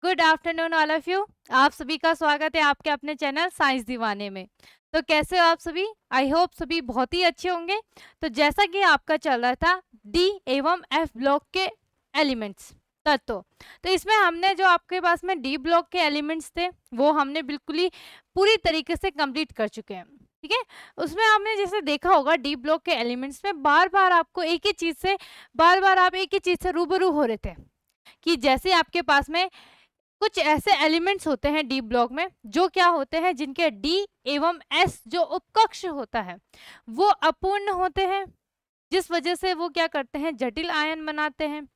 Good afternoon all of you. आप सभी का स्वागत है आपके अपने चैनल साइंस दीवाने में। तो कैसे हो आप सभी? आई होप सभी बहुत ही अच्छे होंगे। तो जैसा कि आपका चल रहा था डी एवं एफ ब्लॉक के एलिमेंट्स तत्व, तो इसमें हमने जो आपके पास में डी ब्लॉक के एलिमेंट्स थे वो हमने बिल्कुल ही पूरी तरीके से कंप्लीट कर चुके हैं। ठीक है, उसमें आपने जैसे देखा होगा डी ब्लॉक के एलिमेंट्स में बार बार आपको एक ही चीज से आप एक ही चीज से रूबरू हो रहे थे कि जैसे आपके पास में कुछ ऐसे एलिमेंट्स होते हैं डी ब्लॉक में जो क्या होते हैं, जिनके डी एवं एस जो उपकक्ष होता है वो अपूर्ण होते हैं, जिस वजह से वो क्या करते हैं, जटिल आयन बनाते हैं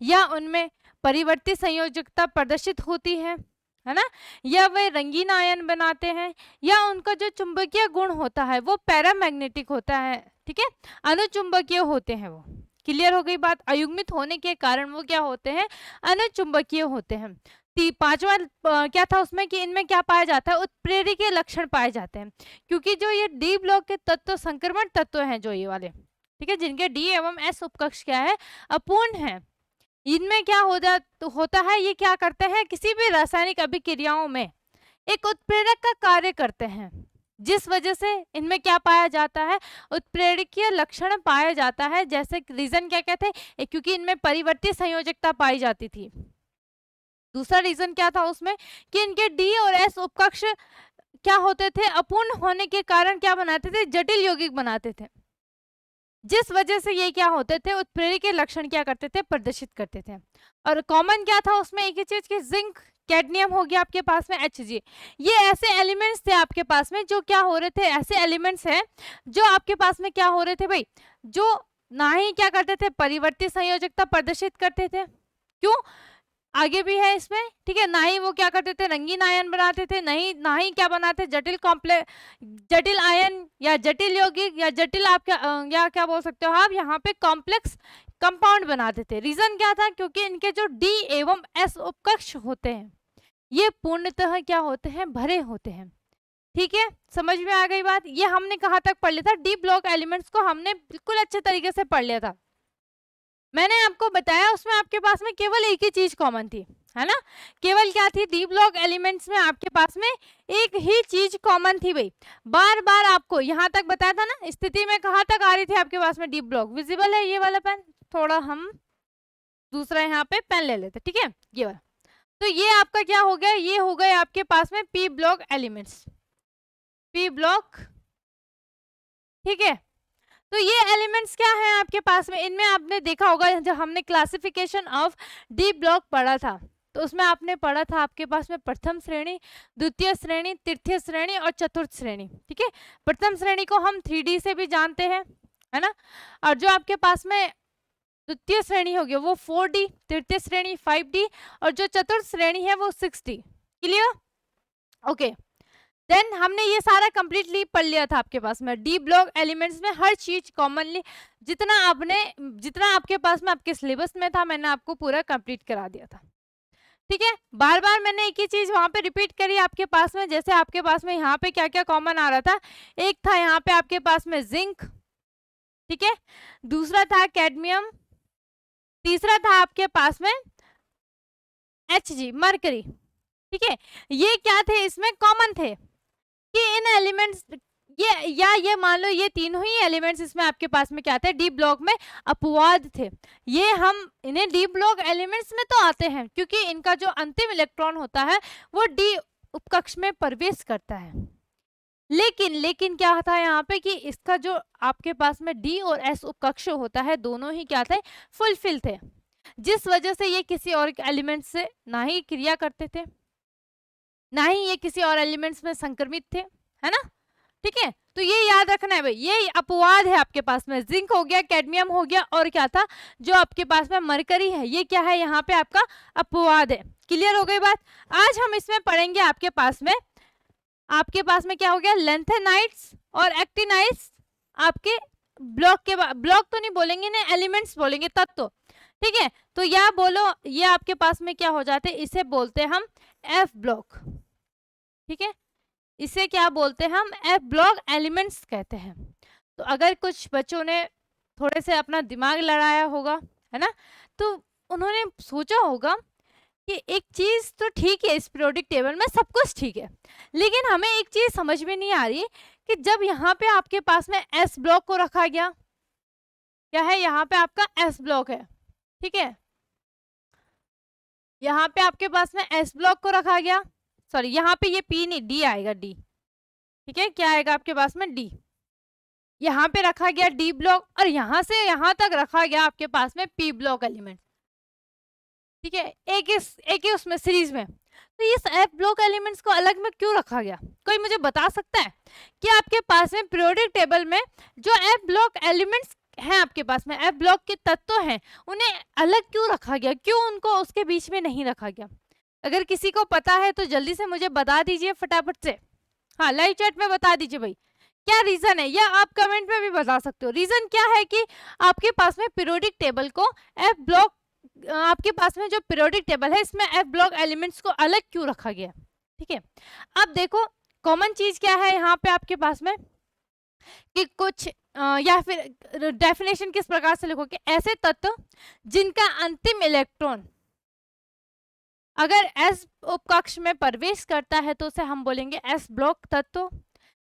या उनमें परिवर्ती संयोजकता प्रदर्शित होती है ना, या वे रंगीन आयन बनाते हैं, या उनका जो चुंबकीय गुण होता है वो पैरामैग्नेटिक होता है। ठीक है, अनुचुंबकीय होते हैं वो। क्लियर हो गई बात? अयुग्मित होने के कारण वो क्या होते हैं, अनुचुंबकीय होते हैं। पांचवा क्या था उसमें कि इनमें क्या पाया जाता है, उत्प्रेरकीय लक्षण पाए जाते हैं, क्योंकि जो ये डी ब्लॉक के तत्व संक्रमण तत्व हैं जो ये वाले, ठीक है, जिनके डी एवं एस उपकक्ष क्या है, अपूर्ण है, इनमें क्या होता है, ये क्या करते हैं, किसी भी रासायनिक अभिक्रियाओं में एक उत्प्रेरक का कार्य करते हैं, जिस वजह से इनमें क्या पाया जाता है, उत्प्रेरकीय लक्षण पाया जाता है। जैसे रीजन क्या कहते हैं, क्योंकि इनमें परिवर्ती संयोजकता पाई जाती थी। दूसरा रीजन क्या था उसमें कि इनके डी और एस उपकक्ष क्या होते थे, अपूर्ण होने के कारण क्या बनाते थे, जटिल यौगिक बनाते थे, जिस वजह से ये क्या होते थे, उत्प्रेरकीय लक्षण क्या करते थे, प्रदर्शित करते थे। और कॉमन क्या था उसमें, एक ही चीज की जिंक कैडमियम हो गया आपके पास में, Hg। ये ऐसे एलिमेंट्स थे आपके पास में जो क्या हो रहे थे, ऐसे एलिमेंट्स हैं जो आपके पास में क्या हो रहे थे भाई, जो ना ही क्या करते थे, परिवर्ती संयोजकता प्रदर्शित करते थे, क्यों, आगे भी है इसमें, ठीक है, ना ही वो क्या करते थे, रंगीन आयन बनाते थे, नहीं ना ही क्या बनाते, जटिल आयन या जटिल यौगिक या जटिल आप या क्या बोल सकते हो आप यहाँ पे कॉम्प्लेक्स कंपाउंड बनाते थे। रीजन क्या था, क्योंकि इनके जो डी एवं एस उपकक्ष होते हैं ये पूर्णतः क्या होते हैं, भरे होते हैं। ठीक है, समझ में आ गई बात? ये हमने कहाँ तक पढ़ लिया था, डी ब्लॉक एलिमेंट्स को हमने बिल्कुल अच्छे तरीके से पढ़ लिया था। मैंने आपको बताया उसमें आपके पास में केवल एक ही चीज कॉमन थी, है ना, केवल क्या थी, डी ब्लॉक एलिमेंट्स में आपके पास में एक ही चीज कॉमन थी भाई। बार बार आपको यहाँ तक बताया था ना, स्थिति में कहाँ तक आ रही थी आपके पास में डी ब्लॉक, विजिबल है ये वाला पेन, थोड़ा हम दूसरा यहाँ पे पेन ले लेते, ठीक है, ये वाला। तो ये आपका क्या हो गया, ये हो गए आपके पास में P block elements, P block, ठीक है। तो ये एलिमेंट्स क्या है आपके पास में, इनमें आपने देखा होगा जब हमने क्लासिफिकेशन ऑफ डी ब्लॉक पढ़ा था, तो उसमें आपने पढ़ा था आपके पास में प्रथम श्रेणी, द्वितीय श्रेणी, तृतीय श्रेणी और चतुर्थ श्रेणी। ठीक है, प्रथम श्रेणी को हम 3D से भी जानते हैं, है ना, और जो आपके पास में द्वितीय श्रेणी होगी वो 4D, तृतीय श्रेणी 5D और जो चतुर्थ श्रेणी है वो 6D। क्लियर? ओके, देन हमने ये सारा कंप्लीटली पढ़ लिया था आपके पास में डी ब्लॉक एलिमेंट्स में हर चीज कॉमनली, जितना आपके पास में आपके सिलेबस में था मैंने आपको पूरा कंप्लीट करा दिया था। ठीक है, बार बार मैंने एक ही चीज वहां पे रिपीट करी आपके पास में, जैसे आपके पास में यहाँ पे क्या क्या कॉमन आ रहा था, एक था यहाँ पे आपके पास में जिंक, ठीक है, दूसरा था कैडमियम, तीसरा था आपके पास में Hg मरकरी। ठीक है, ये क्या थे, इसमें कॉमन थे कि इन एलिमेंट्स ये मान लो ये तीनों ही एलिमेंट्स इसमें आपके पास में क्या थे, डी ब्लॉक में अपवाद थे। ये हम इन्हें डी ब्लॉक एलिमेंट्स में तो आते हैं क्योंकि इनका जो अंतिम इलेक्ट्रॉन होता है वो डी उपकक्ष में प्रवेश करता है, लेकिन क्या था यहाँ पे कि इसका जो आपके पास में डी और एस उपकक्ष होता है दोनों ही क्या थे, फुलफिल थे, जिस वजह से ये किसी और एलिमेंट से ना ही क्रिया करते थे, ना ही ये किसी और एलिमेंट्स में संक्रमित थे, है ना। ठीक है, तो ये याद रखना है भाई, ये अपवाद है आपके पास में, जिंक हो गया, कैडमियम हो गया, और क्या था जो आपके पास में मरकरी है, ये क्या है यहाँ पे आपका अपवाद है। क्लियर हो गई बात? आज हम इसमें पढ़ेंगे आपके पास में क्या हो गया, लेंथेनाइट्स और एक्टिनाइट्स, आपके ब्लॉक तो नहीं बोलेंगे ना, एलिमेंट्स बोलेंगे, तत्व। ठीक है, तो या बोलो ये आपके पास में क्या हो जाते हैं, इसे बोलते हैं हम एफ ब्लॉक। ठीक है, इसे क्या बोलते हैं हम, एफ ब्लॉक एलिमेंट्स कहते हैं। तो अगर कुछ बच्चों ने थोड़े से अपना दिमाग लड़ाया होगा, है ना, तो उन्होंने सोचा होगा कि एक चीज तो ठीक है, इस पीरियोडिक टेबल में सब कुछ ठीक है, लेकिन हमें एक चीज समझ में नहीं आ रही कि जब यहाँ पे आपके पास में एस ब्लॉक को रखा गया, क्या है यहाँ पे आपका एस ब्लॉक है, ठीक है, यहाँ पे आपके पास में एस ब्लॉक को रखा गया, सॉरी यहाँ पे ये पी नहीं डी आएगा, डी, ठीक है, क्या आएगा आपके पास में डी, यहाँ पे रखा गया डी ब्लॉक और यहाँ से यहाँ तक रखा गया आपके पास में पी ब्लॉक एलिमेंट, ठीक है, एक ही उसमें सीरीज में। तो इस एफ ब्लॉक एलिमेंट्स को अलग में क्यों रखा गया, कोई मुझे बता सकता है कि आपके पास में पीरियोडिक टेबल में जो एफ ब्लॉक एलिमेंट्स हैं, आपके पास में एफ ब्लॉक के तत्व हैं, उन्हें अलग क्यों रखा गया, क्यों उनको उसके बीच में नहीं रखा गया? अगर किसी को पता है तो जल्दी से मुझे बता दीजिए फटाफट से, हाँ लाइव चैट में बता दीजिए भाई क्या रीजन है, या आप कमेंट में भी बता सकते हो। रीजन क्या है कि आपके पास में पीरियोडिक टेबल को एफ ब्लॉक, आपके पास में जो पीरियोडिक टेबल है इसमें एफ ब्लॉक एलिमेंट्स को अलग क्यों रखा गया, ठीक है। अब देखो कॉमन चीज क्या है यहाँ पे आपके पास में कि कुछ या फिर डेफिनेशन किस प्रकार से लिखोगे, ऐसे तत्व जिनका अंतिम इलेक्ट्रॉन अगर एस उपकक्ष में प्रवेश करता है तो उसे हम बोलेंगे एस ब्लॉक तत्व,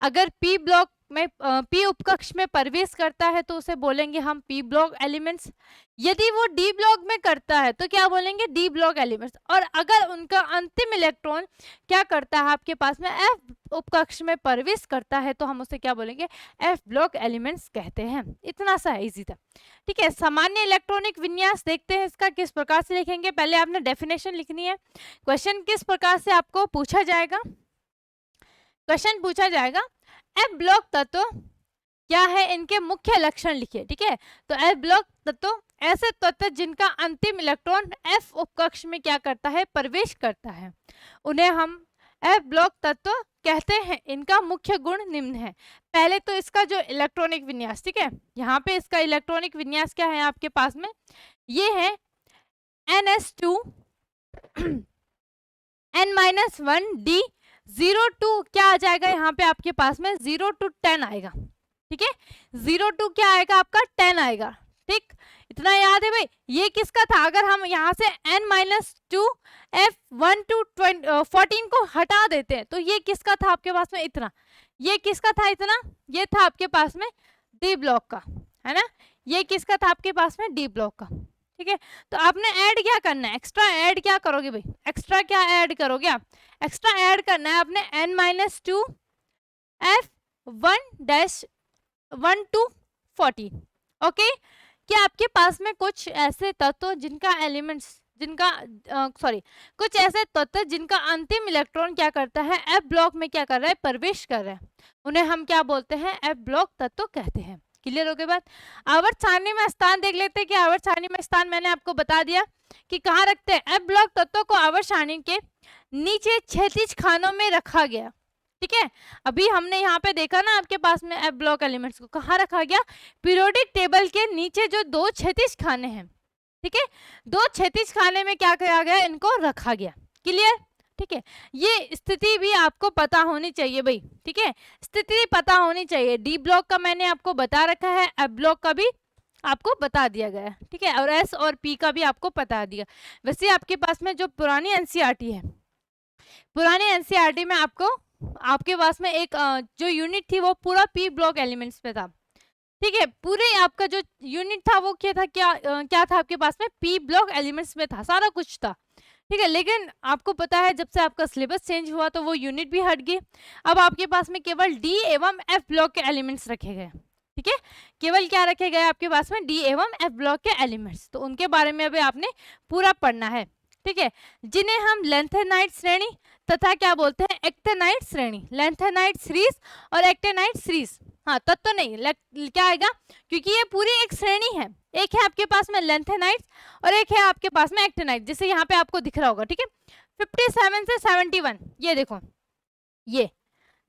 अगर पी ब्लॉक में पी उपकक्ष में प्रवेश करता है तो उसे बोलेंगे हम पी ब्लॉक एलिमेंट्स, यदि वो डी ब्लॉक में करता है तो क्या बोलेंगे डी ब्लॉक एलिमेंट्स, और अगर उनका अंतिम इलेक्ट्रॉन क्या करता है आपके पास में एफ उपकक्ष में प्रवेश करता है तो हम उसे क्या बोलेंगे एफ ब्लॉक एलिमेंट्स कहते हैं। इतना सा है, इजी था, ठीक है। सामान्य इलेक्ट्रॉनिक विन्यास देखते हैं इसका किस प्रकार से लिखेंगे, पहले आपने डेफिनेशन लिखनी है। क्वेश्चन किस प्रकार से आपको पूछा जाएगा, क्वेश्चन पूछा जाएगा एफ ब्लॉक तत्व क्या है, इनके मुख्य लक्षण लिखिए, ठीक है। तो एफ ब्लॉक तत्व ऐसे तत्व जिनका अंतिम इलेक्ट्रॉन एफ उपकक्ष में क्या करता है प्रवेश करता है, उन्हें हम एफ ब्लॉक तत्व कहते हैं। इनका मुख्य गुण निम्न है, पहले तो इसका जो इलेक्ट्रॉनिक विन्यास, ठीक है, यहाँ पे इसका इलेक्ट्रॉनिक विन्यास क्या है आपके पास में, ये है NS2 N-1D 0 to क्या आ जाएगा यहाँ पे आपके पास में 0 to 10 आएगा, ठीक है, 0 to क्या आएगा आपका 10 आएगा, ठीक, इतना याद है भाई। ये किसका था, अगर हम यहाँ से N-2 F1 to 14 को हटा देते हैं तो ये किसका था आपके पास में इतना, ये किसका था इतना, ये था आपके पास में डी ब्लॉक का, है ना, ये किसका था आपके पास में डी ब्लॉक का, ठीक है। तो आपने ऐड क्या करना है, एक्स्ट्रा ऐड क्या करोगे भाई, एक्स्ट्रा क्या ऐड करोगे आप, एक्स्ट्रा ऐड करना है आपने N-2 F1-1 to 14, ओके। कि आपके पास में कुछ ऐसे तत्व जिनका एलिमेंट्स जिनका कुछ ऐसे तत्व जिनका अंतिम इलेक्ट्रॉन क्या करता है एफ ब्लॉक में क्या कर रहा है प्रवेश कर रहा है, उन्हें हम क्या बोलते हैं एफ ब्लॉक तत्व कहते हैं। क्लियर हो गई बात। आवर्त सारणी में स्थान देख लेते हैं कि आवर्त सारणी में स्थान मैंने आपको बता दिया कि कहाँ रखते हैं, एफ ब्लॉक तत्वों को आवर्त सारणी के नीचे क्षैतिज खानों में रखा गया, ठीक है। अभी हमने यहाँ पे देखा ना आपके पास में एफ ब्लॉक एलिमेंट्स को कहाँ रखा गया, पीरियोडिक टेबल के नीचे जो दो क्षैतिज खाने हैं, ठीक है, दो क्षैतिज खाने में क्या किया गया, इनको रखा गया। क्लियर, ठीक है। ये स्थिति भी आपको पता होनी चाहिए भाई, ठीक है, स्थिति पता होनी चाहिए। डी ब्लॉक का मैंने आपको बता रखा है, एफ ब्लॉक का भी आपको बता दिया गया है, ठीक है, और एस और पी का भी आपको बता दिया। वैसे आपके पास में जो पुरानी एनसीईआरटी है, पुरानी एनसीईआरटी में आपके पास में एक जो यूनिट थी वो पूरा पी ब्लॉक एलिमेंट्स पे था, ठीक है, पूरे आपका जो यूनिट था वो क्या था, क्या था आपके पास में पी ब्लॉक एलिमेंट्स में था, सारा कुछ था, ठीक है। लेकिन आपको पता है जब से आपका सिलेबस चेंज हुआ तो वो यूनिट भी हट गई, अब आपके पास में केवल डी एवं एफ ब्लॉक के एलिमेंट्स रखे गए, ठीक है, केवल क्या रखे गए आपके पास में डी एवं एफ ब्लॉक के एलिमेंट्स, तो उनके बारे में अभी आपने पूरा पढ़ना है, ठीक है, जिन्हें हम लेंथेनाइट श्रेणी तथा क्या बोलते हैं एक्टेनाइट श्रेणी, लेंथेनाइट सीरीज और एक्टेनाइट सीरीज, हाँ तत्व तो नहीं क्या आएगा, क्योंकि ये पूरी एक श्रेणी है, एक है आपके पास में लेंथेनाइट्स और एक है आपके पास में एक्टेनाइट, जैसे यहाँ पे आपको दिख रहा होगा, ठीक है, 57 से 71, ये देखो ये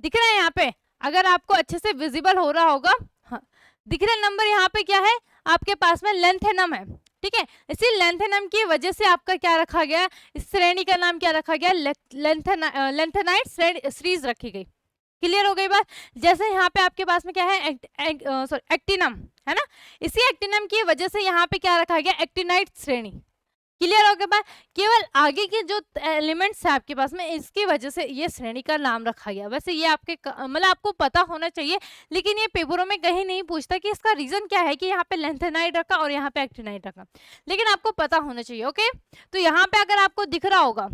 दिख रहा है यहाँ पे, अगर आपको अच्छे से विजिबल हो रहा होगा, हाँ दिख रहा नंबर यहाँ पे क्या है आपके पास में लेंथेनम है, ठीक है, इसी लेंथेनम की वजह से आपका क्या रखा गया, इस श्रेणी का नाम क्या रखा गया, लेंथेनाइट सीरीज रखी गई। क्लियर हो गई बात। जैसे यहाँ पे आपके पास में क्या है एक्टिनम है ना, इसी एक्टिनम की वजह से यहाँ पे क्या रखा गया एक्टिनाइट श्रेणी। क्लियर हो गया बात। केवल आगे के जो एलिमेंट्स है आपके पास में, इसकी वजह से ये श्रेणी का नाम रखा गया। वैसे ये आपके मतलब आपको पता होना चाहिए, लेकिन ये पेपरों में कहीं नहीं पूछता कि इसका रीजन क्या है कि यहाँ पे लेंथेनाइड रखा और यहाँ पे एक्टिनाइड रखा, लेकिन आपको पता होना चाहिए। ओके, तो यहाँ पे अगर आपको दिख रहा होगा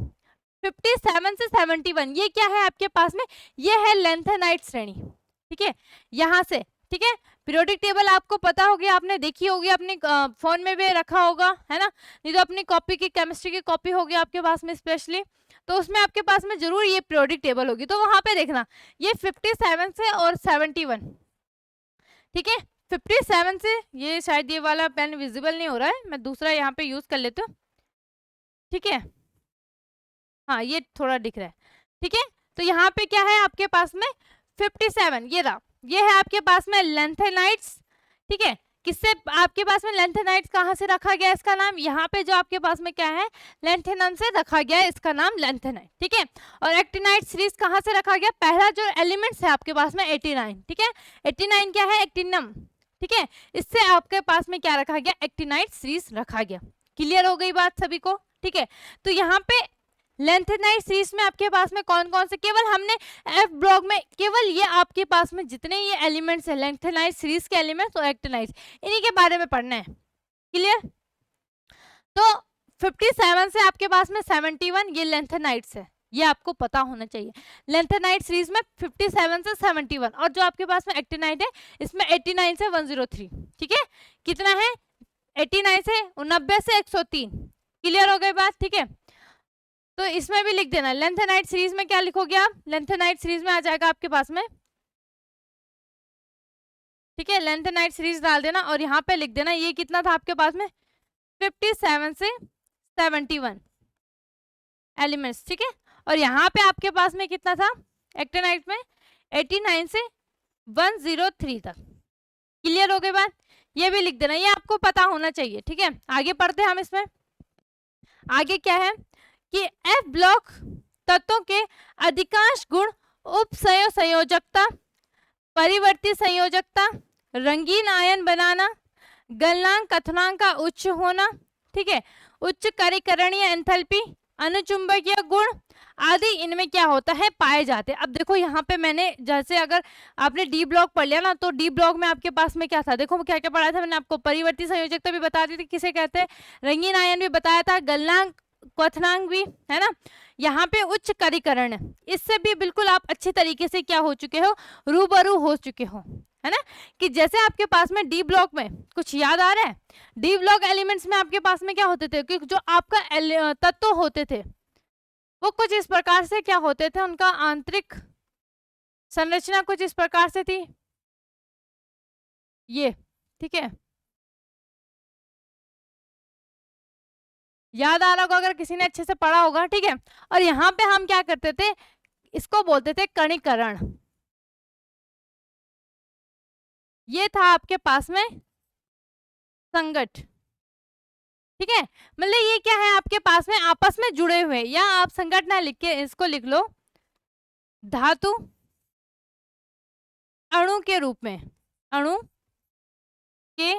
57 से 71, ये क्या है आपके पास में, ये है लेंथेनाइड श्रेणी। ठीक है, यहाँ से, ठीक है, पीरियोडिक टेबल आपको पता होगी, आपने देखी होगी, अपने फोन में भी रखा होगा, है ना, नहीं तो अपनी कॉपी की, केमिस्ट्री की कॉपी होगी आपके पास में स्पेशली, तो उसमें आपके पास में जरूर ये पीरियोडिक टेबल होगी, तो वहां पे देखना ये 57 से और 71। ठीक है, 57 से, ये शायद ये वाला पेन विजिबल नहीं हो रहा है, मैं दूसरा यहाँ पे यूज कर लेती हूँ। ठीक है, हाँ ये थोड़ा दिख रहा है। ठीक है, तो यहाँ पे क्या है आपके पास में 57, ये रहा, ये है आपके पास में लेंथेनाइड्स। ठीक है, किससे आपके पास में लेंथेनाइड्स कहाँ से रखा गया इसका नाम, यहाँ पे जो आपके पास में क्या है लेंथेनम से रखा गया है इसका नाम लेंथेनाइड। ठीक है, और एक्टिनाइड सीरीज कहाँ से रखा गया, पहला जो एलिमेंट्स है आपके पास में 89। ठीक है, 89 क्या है, एक्टिनम। ठीक है, इससे आपके पास में क्या रखा गया, एक्टिनाइड सीरीज रखा गया। क्लियर हो गई बात सभी को। ठीक है, तो यहाँ पे लेंथेनाइड सीरीज में आपके पास में कौन कौन से, केवल हमने एफ ब्लॉक में केवल ये आपके पास में जितने ये एलिमेंट्स है लेंथेनाइड सीरीज के एलिमेंट्स और एक्टिनाइड, इन्हीं के बारे में पढ़ना है। क्लियर, तो 57 से आपके पास में 71 ये लेंथेनाइड्स है, ये आपको पता होना चाहिए। लेंथेनाइड सीरीज में 57 से 71, और जो आपके पास में एक्टिनाइड है इसमें 89 से 103। ठीक है, कितना है 89 से 90 से 103। क्लियर हो गई बात। ठीक है, तो इसमें भी लिख देना, लेंथेनाइड सीरीज में क्या लिखोगे आप, लेंथेनाइड सीरीज में आ जाएगा आपके पास में। ठीक है, लेंथेनाइड सीरीज डाल देना और यहाँ पे लिख देना ये कितना था आपके पास में 57 से 71 एलिमेंट्स। ठीक है, और यहाँ पे आपके पास में कितना था एक्टिनाइड में 89 से 103 तक। क्लियर हो गई बात, ये भी लिख देना, ये आपको पता होना चाहिए। ठीक है, आगे पढ़ते हैं हम। इसमें आगे क्या है कि एफ ब्लॉक तत्वों के अधिकांश गुण उपसंयोजकता, परिवर्ती संयोजकता, रंगीन आयन बनाना, गलनांक कथनांक का उच्च होना, ठीक है, उच्च कार्यकरणीय एंथैल्पी, अनुचुंबकीय गुण आदि इनमें क्या होता है पाए जाते हैं। अब देखो यहाँ पे मैंने जैसे अगर आपने डी ब्लॉक पढ़ लिया ना, तो डी ब्लॉक में आपके पास में क्या था, देखो क्या क्या पढ़ाया था मैंने आपको, परिवर्ती संयोजकता भी बता दी थी किसे कहते हैं, रंगीन आयन भी बताया था, गलनांक क्वथनांक भी, है ना। यहाँ पे उच्च करीकरण है, इससे भी बिल्कुल आप अच्छे तरीके से क्या हो चुके हो, रूबरू हो चुके हो, है ना। कि जैसे आपके पास में डी ब्लॉक में कुछ याद आ रहा है, डी ब्लॉक एलिमेंट्स में आपके पास में क्या होते थे कि जो आपका तत्व होते थे वो कुछ इस प्रकार से क्या होते थे, उनका आंतरिक संरचना कुछ इस प्रकार से थी ये। ठीक है, याद आ रहा होगा अगर किसी ने अच्छे से पढ़ा होगा। ठीक है, और यहाँ पे हम क्या करते थे, इसको बोलते थे कणीकरण। ये था आपके पास में संगठ। ठीक है, मतलब ये क्या है आपके पास में आपस में जुड़े हुए, या आप संगठ ना लिख के इसको लिख लो धातु अणु के रूप में, अणु के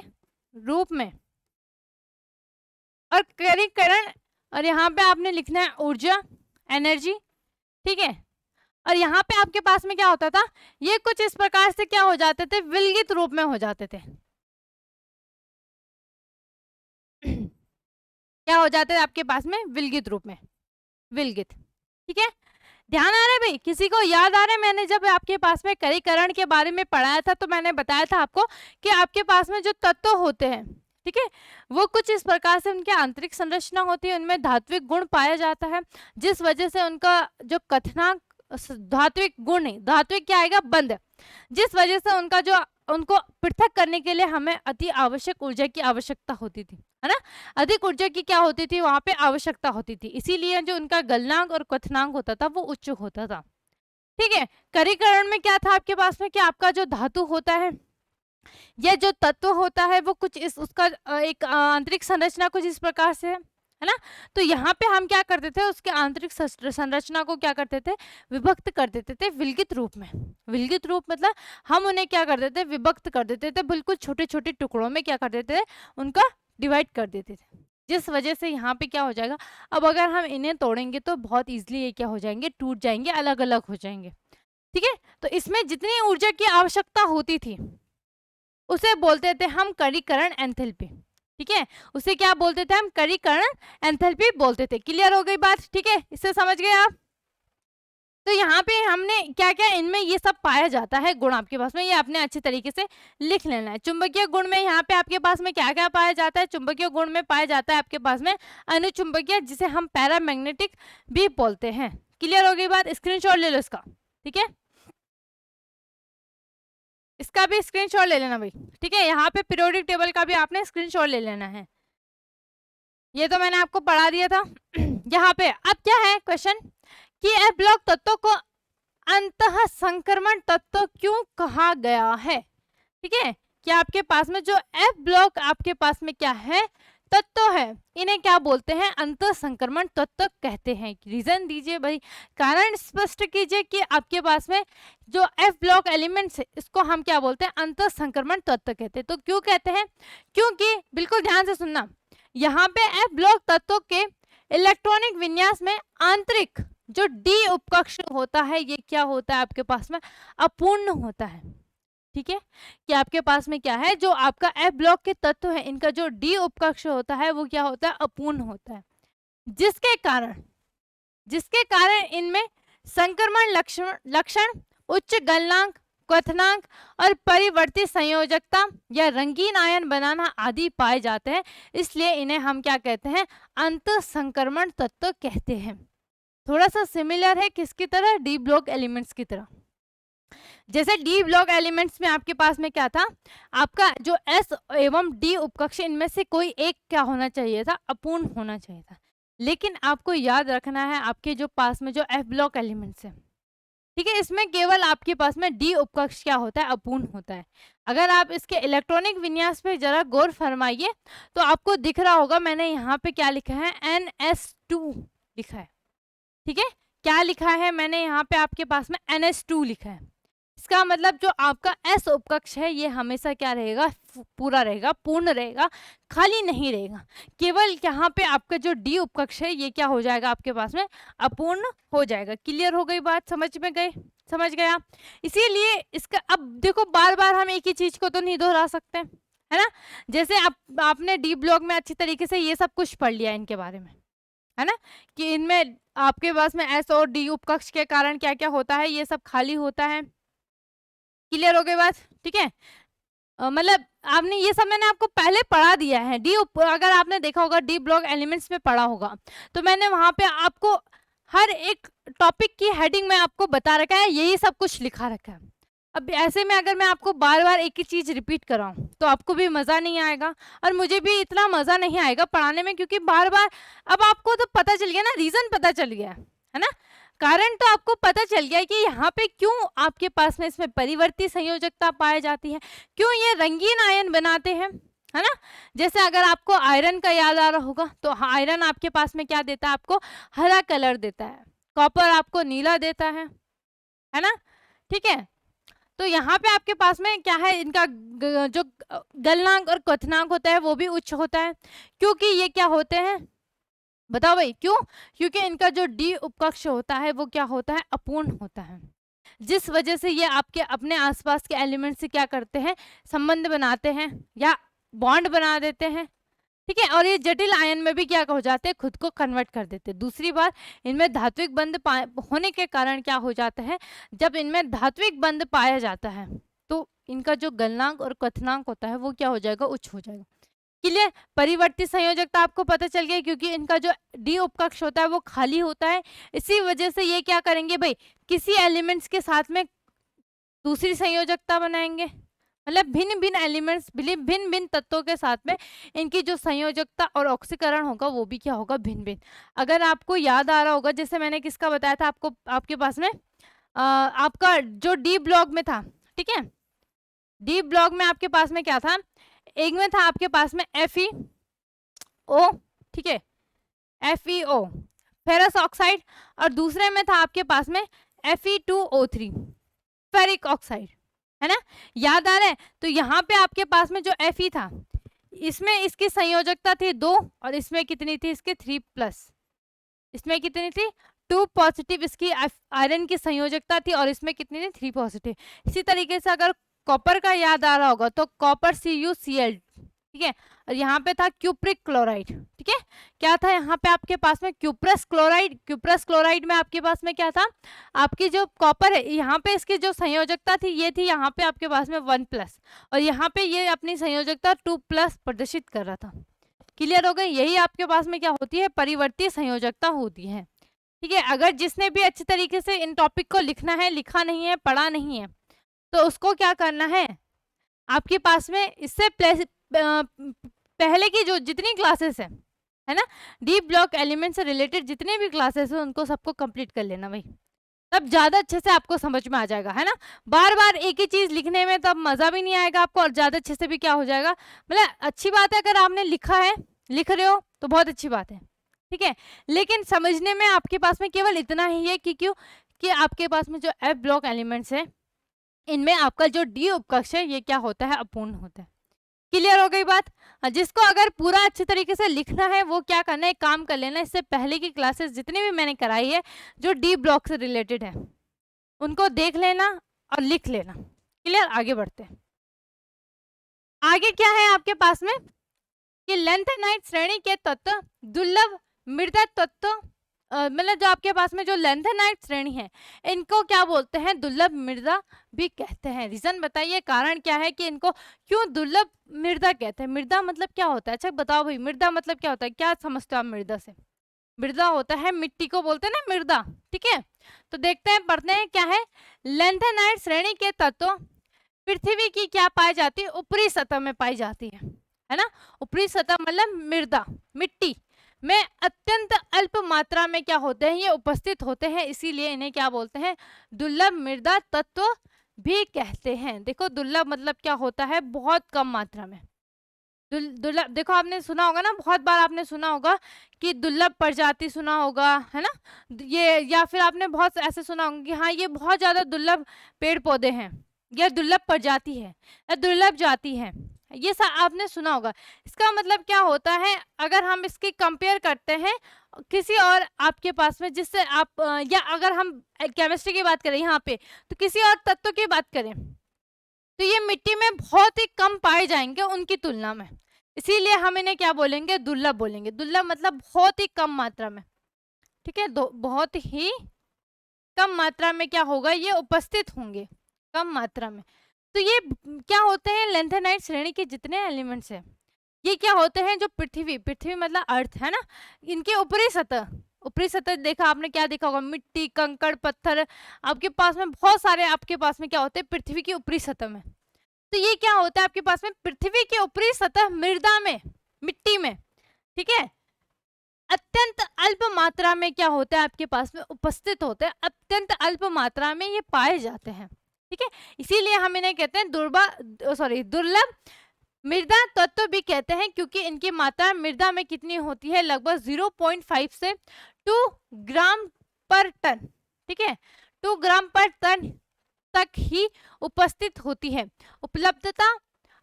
रूप में, और कणीकरण, और यहाँ पे आपने लिखना है ऊर्जा, एनर्जी। ठीक है, और यहाँ पे आपके पास में क्या होता था, ये कुछ इस प्रकार से क्या हो जाते थे, विलगित रूप में हो जाते थे। क्या हो जाते थे आपके पास में, विलगित रूप में, विलगित। ठीक है, ध्यान आ रहा है भाई, किसी को याद आ रहा है, मैंने जब आपके पास में कणीकरण के बारे में पढ़ाया था तो मैंने बताया था आपको कि आपके पास में जो तत्व होते हैं, ठीक है, वो कुछ इस प्रकार से उनकी आंतरिक संरचना होती है, उनमें धात्विक गुण पाया जाता है, जिस वजह से उनका जो कथनांक, धात्विक गुण नहीं, धात्विक क्या आएगा, बंध, जिस वजह से उनका जो उनको पृथक करने के लिए हमें अति आवश्यक ऊर्जा की आवश्यकता होती थी, है ना। अधिक ऊर्जा की क्या होती थी वहां पे आवश्यकता होती थी, इसीलिए जो उनका गलनांक और क्वथनांक होता था वो उच्च होता था। ठीक है, कणीकरण में क्या था आपके पास में कि आपका जो धातु होता है, यह जो तत्व होता है वो कुछ इस उसका एक आंतरिक संरचना कुछ इस प्रकार से है ना। तो यहाँ पे हम क्या करते थे, उसके आंतरिक संरचना को क्या करते थे, विभक्त कर देते थे विलगित रूप में। विलगित रूप मतलब हम उन्हें क्या कर देते, विभक्त कर देते थे, बिल्कुल छोटे छोटे टुकड़ों में क्या कर देते थे, उनका डिवाइड कर देते थे, जिस वजह से यहाँ पे क्या हो जाएगा, अब अगर हम इन्हें तोड़ेंगे तो बहुत इजीली ये क्या हो जाएंगे, टूट जाएंगे, अलग अलग हो जाएंगे। ठीक है, तो इसमें जितनी ऊर्जा की आवश्यकता होती थी उसे बोलते थे हम कणीकरण एंथैल्पी। ठीक है, उसे क्या बोलते थे हम, कणीकरण एंथैल्पी बोलते थे। क्लियर हो गई बात? ठीक है, इससे समझ गए आप? तो यहाँ पे हमने क्या क्या इनमें ये सब पाया जाता है गुण आपके पास में, ये आपने अच्छे तरीके से लिख लेना है। चुंबकीय गुण में यहाँ पे आपके पास में क्या क्या पाया जाता है, चुंबकीय गुण में पाया जाता है आपके पास में अनुचुंबकीय, जिसे हम पैरामैग्नेटिक भी बोलते हैं। क्लियर हो गई बात? स्क्रीनशॉट ले लो इसका। ठीक है, इसका भी स्क्रीनशॉट ले लेना भाई। ठीक है, यहाँ पे पीरियोडिक टेबल का भी आपने स्क्रीनशॉट ले लेना है, ये तो मैंने आपको पढ़ा दिया था। यहाँ पे अब क्या है क्वेश्चन कि एफ ब्लॉक तत्वों को अंतः संक्रमण तत्व क्यों कहा गया है। ठीक है, कि आपके पास में जो एफ ब्लॉक आपके पास में क्या है, तत्व है, इन्हें क्या बोलते हैं, अंतः संक्रमण तत्व कहते हैं। रीजन दीजिए भाई, कारण स्पष्ट कीजिए कि आपके पास में जो एफ ब्लॉक एलिमेंट्स है इसको हम क्या बोलते हैं, अंतः संक्रमण तत्व कहते हैं। तो क्यों कहते हैं, क्योंकि बिल्कुल ध्यान से सुनना, यहाँ पे एफ ब्लॉक तत्वों के इलेक्ट्रॉनिक विन्यास में आंतरिक जो डी उपकक्ष होता है ये क्या होता है आपके पास में, अपूर्ण होता है। ठीक है, कि आपके पास में क्या है, जो आपका एफ ब्लॉक के तत्व है इनका जो डी उपकक्ष होता है वो क्या होता है, अपूर्ण होता है, जिसके कारण इनमें संक्रमण लक्षण उच्च गलनांक, क्वथनांक और परिवर्ती संयोजकता या रंगीन आयन बनाना आदि पाए जाते हैं। इसलिए इन्हें हम क्या कहते हैं, अंतः संक्रमण तत्व कहते हैं। थोड़ा सा सिमिलर है किसकी तरह, डी ब्लॉक एलिमेंट्स की तरह। जैसे डी ब्लॉक एलिमेंट्स में आपके पास में क्या था, आपका जो एस एवं डी उपकक्ष इनमें से कोई एक क्या होना चाहिए था, अपूर्ण होना चाहिए था। लेकिन आपको याद रखना है आपके जो पास में जो एफ ब्लॉक एलिमेंट्स है, ठीक है, इसमें केवल आपके पास में डी उपकक्ष क्या होता है, अपूर्ण होता है। अगर आप इसके इलेक्ट्रॉनिक विन्यास पे जरा गौर फरमाइए तो आपको दिख रहा होगा, मैंने यहाँ पे क्या लिखा है, NS2 लिखा है। ठीक है, क्या लिखा है मैंने यहाँ पे आपके पास में NS2 लिखा है। इसका मतलब जो आपका एस उपकक्ष है ये हमेशा क्या रहेगा, पूरा रहेगा, पूर्ण रहेगा, खाली नहीं रहेगा। केवल यहाँ पे आपका जो डी उपकक्ष है ये क्या हो जाएगा आपके पास में, अपूर्ण हो जाएगा। क्लियर हो गई बात? समझ में गए? समझ गया? इसीलिए इसका अब देखो, बार बार हम एक ही चीज को तो नहीं दोहरा सकते, है ना। जैसे आपने डी ब्लॉक में अच्छी तरीके से ये सब कुछ पढ़ लिया इनके बारे में, है ना, कि इनमें आपके पास में एस और डी उपकक्ष के कारण क्या क्या होता है, ये सब खाली होता है। क्लियर हो गई बात? ठीक है, मतलब आपने ये सब मैंने आपको पहले पढ़ा दिया है। अगर आपने देखा होगा डी ब्लॉक एलिमेंट्स में पढ़ा होगा तो मैंने वहां पे आपको हर एक टॉपिक की हेडिंग में आपको बता रखा है, यही सब कुछ लिखा रखा है। अब ऐसे में अगर मैं आपको बार बार एक ही चीज रिपीट कराऊं तो आपको भी मजा नहीं आएगा और मुझे भी इतना मजा नहीं आएगा पढ़ाने में, क्योंकि बार बार अब आपको तो पता चल गया ना, रीजन पता चल गया है ना, कारण तो आपको पता चल गया कि यहाँ पे क्यों आपके पास में इसमें परिवर्ती संयोजकता पाई जाती है, क्यों ये रंगीन आयन बनाते हैं, है ना। जैसे अगर आपको आयरन का याद आ रहा होगा तो आयरन आपके पास में क्या देता है, आपको हरा कलर देता है, कॉपर आपको नीला देता है ना। ठीक है, तो यहाँ पे आपके पास में क्या है, इनका जो गलनांक और क्वथनांक होता है वो भी उच्च होता है, क्योंकि ये क्या होते हैं, बताओ भाई क्यों, क्योंकि इनका जो डी उपकक्ष होता है वो क्या होता है, अपूर्ण होता है, जिस वजह से ये आपके अपने आसपास के एलिमेंट से क्या करते हैं, संबंध बनाते हैं या बॉन्ड बना देते हैं। ठीक है, और ये जटिल आयन में भी क्या हो जाते हैं, खुद को कन्वर्ट कर देते हैं। दूसरी बात, इनमें धात्विक बंध होने के कारण क्या हो जाता है, जब इनमें धात्विक बंध पाया जाता है तो इनका जो गलनांक और क्वथनांक होता है वो क्या हो जाएगा, उच्च हो जाएगा। क्लियर? परिवर्ती संयोजकता आपको पता चल गया, क्योंकि इनका जो डी उपकक्ष होता है वो खाली होता है, इसी वजह से ये क्या करेंगे भाई, किसी एलिमेंट्स के साथ में दूसरी संयोजकता बनाएंगे, मतलब भिन्न भिन्न एलिमेंट्स, भिन्न भिन्न तत्वों के साथ में इनकी जो संयोजकता और ऑक्सीकरण होगा वो भी क्या होगा, भिन्न भिन्न। अगर आपको याद आ रहा होगा, जैसे मैंने किसका बताया था आपको, आपके पास में आपका जो डी ब्लॉक में था, ठीक है, डी ब्लॉक में आपके पास में क्या था, एक में था आपके पास में FeO, ठीक है, FeO फेरस ऑक्साइड, और दूसरे में था आपके पास में Fe2O3 फेरिक ऑक्साइड, है ना, याद आ रहा है। तो यहाँ पे आपके पास में जो Fe था इसमें इसकी संयोजकता थी 2 और इसमें कितनी थी इसकी 3+, इसमें कितनी थी 2 पॉजिटिव इसकी आयरन की संयोजकता थी और इसमें कितनी थी 3 पॉजिटिव। इसी तरीके से अगर कॉपर का याद आ रहा होगा तो कॉपर CuCl, ठीक है, और यहाँ पे था क्यूप्रिक क्लोराइड, ठीक है, क्या था यहाँ पे आपके पास में क्यूप्रस क्लोराइड। क्यूप्रस क्लोराइड में आपके पास में क्या था, आपकी जो कॉपर है यहाँ पे इसकी जो संयोजकता थी ये थी यहाँ पे आपके पास में 1+ और यहाँ पे ये अपनी संयोजकता 2+ प्रदर्शित कर रहा था। क्लियर हो गई, यही आपके पास में क्या होती है, परिवर्ती संयोजकता होती है, ठीक है। अगर जिसने भी अच्छे तरीके से इन टॉपिक को लिखना है, लिखा नहीं है, पढ़ा नहीं है, तो उसको क्या करना है, आपके पास में इससे पहले की जो जितनी क्लासेस है ना, डी ब्लॉक एलिमेंट से रिलेटेड जितने भी क्लासेस है उनको सबको कंप्लीट कर लेना भाई, तब ज्यादा अच्छे से आपको समझ में आ जाएगा, है ना। बार बार एक ही चीज लिखने में तब मजा भी नहीं आएगा आपको और ज्यादा अच्छे से भी क्या हो जाएगा, मतलब अच्छी बात है अगर आपने लिखा है, लिख रहे हो तो बहुत अच्छी बात है, ठीक है, लेकिन समझने में आपके पास में केवल इतना ही है कि क्यों कि आपके पास में जो एफ ब्लॉक एलिमेंट्स है इनमें आपका जो डी उपकक्ष है ये क्या होता है, अपूर्ण होता है। क्लियर हो गई बात। जिसको अगर पूरा अच्छे तरीके से लिखना है वो क्या करना है, काम कर लेना, इससे पहले की क्लासेस जितनी भी मैंने कराई है जो डी ब्लॉक से रिलेटेड है उनको देख लेना और लिख लेना। क्लियर, आगे बढ़ते हैं। आगे क्या है आपके पास में कि लेंथेनाइट श्रेणी के तत्व दुर्लभ मृदा तत्व, मतलब जो आपके पास में जो लेंथेनाइट श्रेणी है इनको क्या बोलते हैं, दुर्लभ मृदा भी कहते हैं। रीजन बताइए, कारण क्या है कि इनको क्यों दुर्लभ मृदा कहते हैं। मृदा मतलब क्या होता है, अच्छा बताओ भाई, मृदा मतलब क्या होता है, क्या समझते हो आप मृदा से। मृदा होता है मिट्टी को बोलते हैं ना मृदा, ठीक है। तो देखते हैं, पढ़ते हैं क्या है। लेंथेनाइट श्रेणी के तत्व पृथ्वी की क्या पाई जाती है, ऊपरी सतह में पाई जाती है ना। ऊपरी सतह मतलब मृदा, मिट्टी में अत्यंत अल्प मात्रा में क्या होते हैं, ये उपस्थित होते हैं, इसीलिए इन्हें क्या बोलते हैं, दुर्लभ मृदा तत्व भी कहते हैं। देखो दुर्लभ मतलब क्या होता है, बहुत कम मात्रा में। दुर्लभ, देखो आपने सुना होगा ना, बहुत बार आपने सुना होगा कि दुर्लभ प्रजाति सुना होगा, है ना ये, या फिर आपने बहुत ऐसे सुना होगा कि हाँ ये बहुत ज्यादा दुर्लभ पेड़ पौधे हैं, यह दुर्लभ प्रजाति है या दुर्लभ जाति है, ये सब आपने सुना होगा। इसका मतलब क्या होता है, अगर हम इसकी कंपेयर करते हैं किसी और आपके पास में जिससे आप या अगर हम केमिस्ट्री की बात करें यहाँ पे, तो किसी और तत्व की बात करें तो ये मिट्टी में बहुत ही कम पाए जाएंगे उनकी तुलना में, इसीलिए हम इन्हें क्या बोलेंगे, दुर्लभ बोलेंगे। दुर्लभ मतलब बहुत ही कम मात्रा में, ठीक है, बहुत ही कम मात्रा में क्या होगा, ये उपस्थित होंगे कम मात्रा में। तो ये क्या होते हैं, लेंथेनाइट श्रेणी के जितने एलिमेंट्स हैं ये क्या होते हैं, जो पृथ्वी मतलब अर्थ है ना, इनके ऊपरी सतह देखा आपने, क्या देखा होगा, मिट्टी कंकड़ पत्थर, आपके पास में बहुत सारे आपके पास में क्या होते हैं पृथ्वी की ऊपरी सतह में। तो ये क्या होता है आपके पास में, पृथ्वी के ऊपरी सतह मृदा में, मिट्टी में, ठीक है, अत्यंत अल्प मात्रा में क्या होता है आपके पास में उपस्थित होते हैं, अत्यंत अल्प मात्रा में ये पाए जाते हैं, ठीक है। इसीलिए हम इन्हें कहते हैं दुर्लभ मृदा तत्व भी कहते हैं, क्योंकि इनकी मात्रा मृदा में कितनी होती है, लगभग 0.5 से 2 ग्राम पर टन, ठीक है, 2 ग्राम पर टन तक ही उपस्थित होती है। उपलब्धता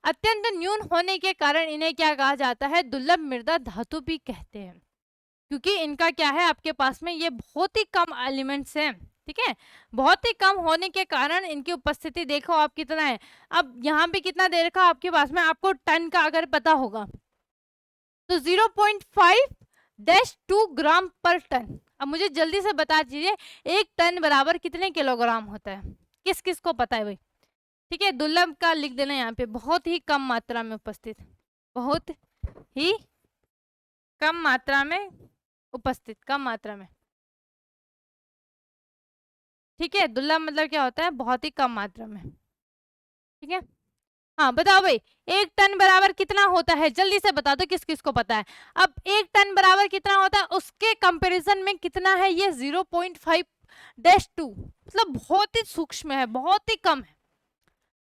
अत्यंत न्यून होने के कारण इन्हें क्या कहा जाता है, दुर्लभ मृदा धातु भी कहते हैं, क्योंकि इनका क्या है आपके पास में ये बहुत ही कम एलिमेंट्स हैं, ठीक है, बहुत ही कम होने के कारण इनकी उपस्थिति देखो आप कितना है। अब यहाँ पे कितना दे रखा आपके पास में, आपको टन का अगर पता होगा तो 0.5-2 ग्राम पर टन। अब मुझे जल्दी से बता दीजिए 1 टन बराबर कितने किलोग्राम होता है, किस किस को पता है भाई, ठीक है। दुर्लभ का लिख देना यहाँ पे, बहुत ही कम मात्रा में उपस्थित, बहुत ही कम मात्रा में उपस्थित, कम मात्रा में, ठीक है। दुर्लभ मतलब क्या होता है, बहुत ही कम मात्रा में, ठीक है। हाँ बताओ भाई 1 टन बराबर कितना होता है, जल्दी से बता दो किस किस को पता है। अब 1 टन बराबर कितना होता है, उसके कंपैरिजन में कितना है ये 0.5-2, मतलब बहुत ही सूक्ष्म है, बहुत ही कम है,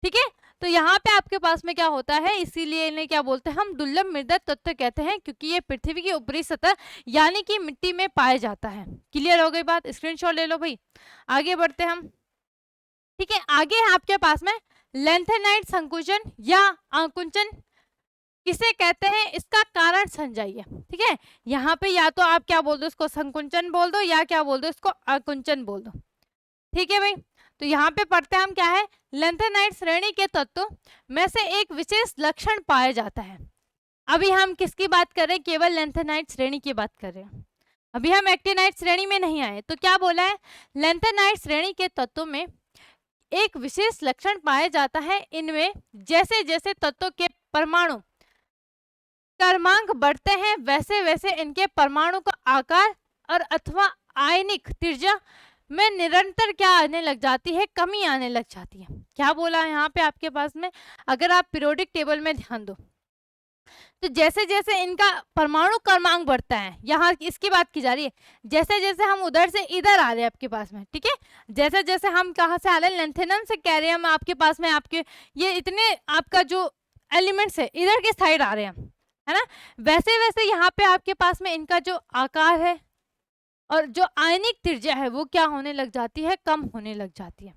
ठीक है। तो यहाँ पे आपके पास में क्या होता है, इसीलिए इन्हें क्या बोलते हैं, हम दुर्लभ मृदा तत्व कहते हैं, क्योंकि ये पृथ्वी की ऊपरी सतह यानी कि मिट्टी में पाया जाता है। क्लियर हो गई बात, स्क्रीनशॉट ले लो भाई, आगे बढ़ते हैं हम, ठीक है। आगे है आपके पास में लेंथेनाइट संकुचन या आकुंचन किसे कहते हैं इसका कारण समझाइए। ठीक है, यहाँ पे या तो आप क्या बोल दो, इसको संकुंचन बोल दो या क्या बोल दो, इसको आकुंचन बोल दो। ठीक है भाई, तो यहाँ पे पढ़ते हैं हम क्या है, लेंथेनाइट श्रेणी के तत्वों में से एक विशेष लक्षण पाया जाता है। अभी हम किसकी बात कर रहे हैं, केवल लेंथेनाइट श्रेणी की बात कर रहे हैं, अभी हम एक्टिनाइट श्रेणी में नहीं आए। तो क्या बोला है, लेंथेनाइट श्रेणी के तत्वों में एक विशेष लक्षण पाया जाता है, इनमें जैसे जैसे तत्वों के परमाणु क्रमांक बढ़ते हैं वैसे वैसे इनके परमाणु का आकार और अथवा आयनिक त्रिज्या में निरंतर क्या आने लग जाती है, कमी आने लग जाती है। क्या बोला है यहाँ पे आपके पास में, अगर आप पीरियोडिक टेबल में ध्यान दो तो जैसे जैसे इनका परमाणु क्रमांक बढ़ता है, यहाँ इसकी बात की जा रही है, जैसे जैसे हम उधर से इधर आ रहे हैं आपके पास में, ठीक है, जैसे जैसे हम कहाँ से आ रहे हैं, लेंथेनम से कैरियम आपके पास में, आपके ये इतने आपका जो एलिमेंट्स है इधर के साइड आ रहे हैं, है ना, वैसे वैसे यहाँ पे आपके पास में इनका जो आकार है और जो आयनिक त्रिज्या है वो क्या होने लग जाती है, कम होने लग जाती है।